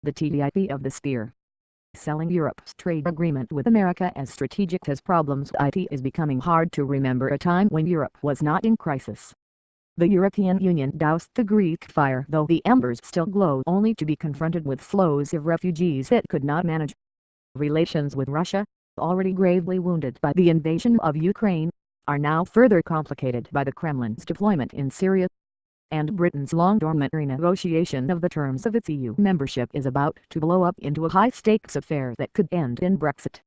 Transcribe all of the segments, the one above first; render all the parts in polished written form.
the TTIP of the spear. Selling Europe's trade agreement with America as strategic as problems. It is becoming hard to remember a time when Europe was not in crisis. The European Union doused the Greek fire, though the embers still glow, only to be confronted with flows of refugees it could not manage. Relations with Russia, already gravely wounded by the invasion of Ukraine, are now further complicated by the Kremlin's deployment in Syria. And Britain's long-dormant renegotiation of the terms of its EU membership is about to blow up into a high-stakes affair that could end in Brexit.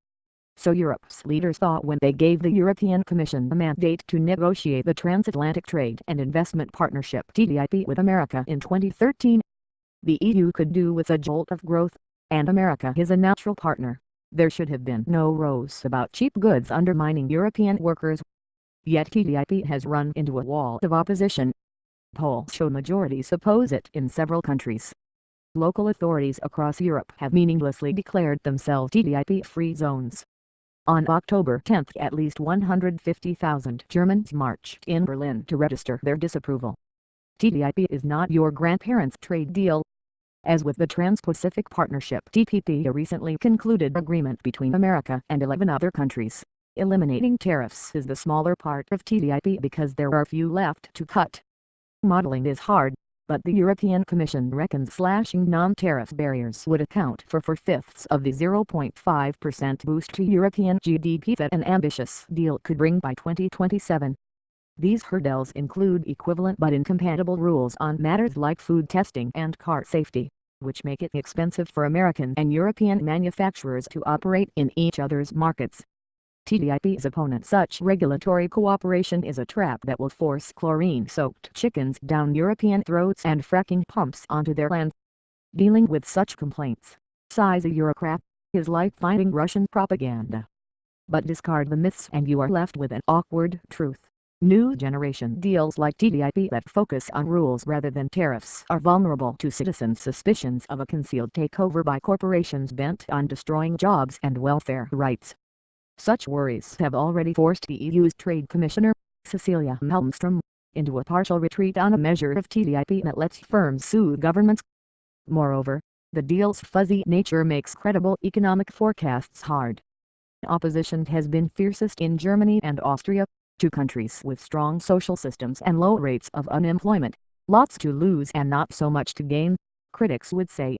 So Europe's leaders thought when they gave the European Commission a mandate to negotiate the Transatlantic Trade and Investment Partnership (TTIP) with America in 2013, the EU could do with a jolt of growth, and America is a natural partner. There should have been no rows about cheap goods undermining European workers. Yet TTIP has run into a wall of opposition. Polls show majorities oppose it in several countries. Local authorities across Europe have meaninglessly declared themselves TTIP-free zones. On October 10, at least 150,000 Germans marched in Berlin to register their disapproval. TTIP is not your grandparents' trade deal. As with the Trans-Pacific Partnership (TPP), a recently concluded agreement between America and 11 other countries, eliminating tariffs is the smaller part of TTIP because there are few left to cut. Modeling is hard, but the European Commission reckons slashing non-tariff barriers would account for 4/5 of the 0.5% boost to European GDP that an ambitious deal could bring by 2027. These hurdles include equivalent but incompatible rules on matters like food testing and car safety, which make it expensive for American and European manufacturers to operate in each other's markets. TTIP's opponent such regulatory cooperation is a trap that will force chlorine-soaked chickens down European throats and fracking pumps onto their land. Dealing with such complaints, size a Eurocrat, is like fighting Russian propaganda. But discard the myths and you are left with an awkward truth. New generation deals like TTIP that focus on rules rather than tariffs are vulnerable to citizens' suspicions of a concealed takeover by corporations bent on destroying jobs and welfare rights. Such worries have already forced the EU's Trade Commissioner, Cecilia Malmström, into a partial retreat on a measure of TTIP that lets firms sue governments. Moreover, the deal's fuzzy nature makes credible economic forecasts hard. Opposition has been fiercest in Germany and Austria, two countries with strong social systems and low rates of unemployment, lots to lose and not so much to gain, critics would say.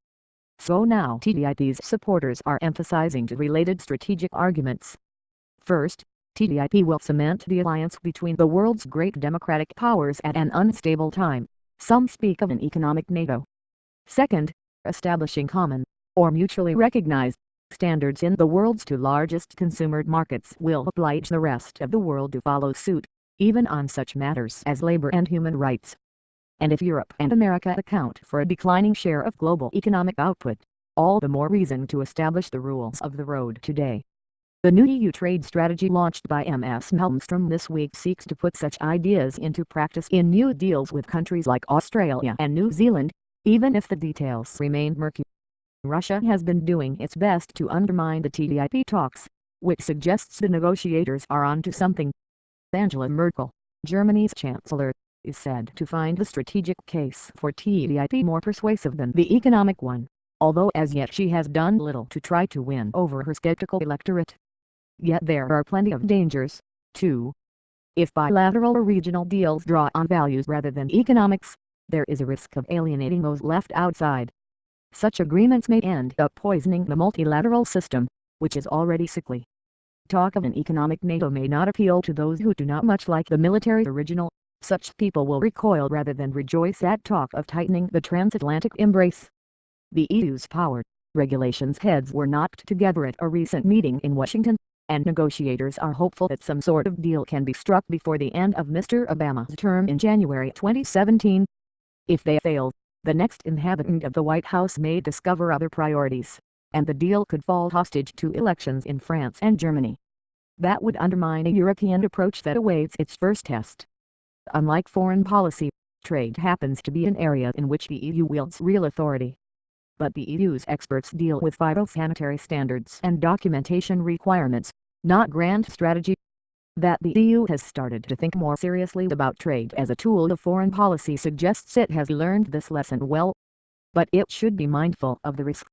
So now TTIP's supporters are emphasizing two related strategic arguments. First, TTIP will cement the alliance between the world's great democratic powers at an unstable time. Some speak of an economic NATO. Second, establishing common, or mutually recognized, standards in the world's two largest consumer markets will oblige the rest of the world to follow suit, even on such matters as labor and human rights. And if Europe and America account for a declining share of global economic output, all the more reason to establish the rules of the road today. The new EU trade strategy launched by Ms. Malmström this week seeks to put such ideas into practice in new deals with countries like Australia and New Zealand, even if the details remain murky. Russia has been doing its best to undermine the TTIP talks, which suggests the negotiators are onto something. Angela Merkel, Germany's chancellor, is said to find the strategic case for TTIP more persuasive than the economic one, although as yet she has done little to try to win over her skeptical electorate. Yet there are plenty of dangers, too. If bilateral or regional deals draw on values rather than economics, there is a risk of alienating those left outside. Such agreements may end up poisoning the multilateral system, which is already sickly. Talk of an economic NATO may not appeal to those who do not much like the military original. Such people will recoil rather than rejoice at talk of tightening the transatlantic embrace. The EU's power regulations heads were knocked together at a recent meeting in Washington, and negotiators are hopeful that some sort of deal can be struck before the end of Mr. Obama's term in January 2017. If they fail, the next inhabitant of the White House may discover other priorities, and the deal could fall hostage to elections in France and Germany. That would undermine a European approach that awaits its first test. Unlike foreign policy, trade happens to be an area in which the EU wields real authority. But the EU's experts deal with phytosanitary standards and documentation requirements, not grand strategy. That the EU has started to think more seriously about trade as a tool of foreign policy suggests it has learned this lesson well. But it should be mindful of the risk.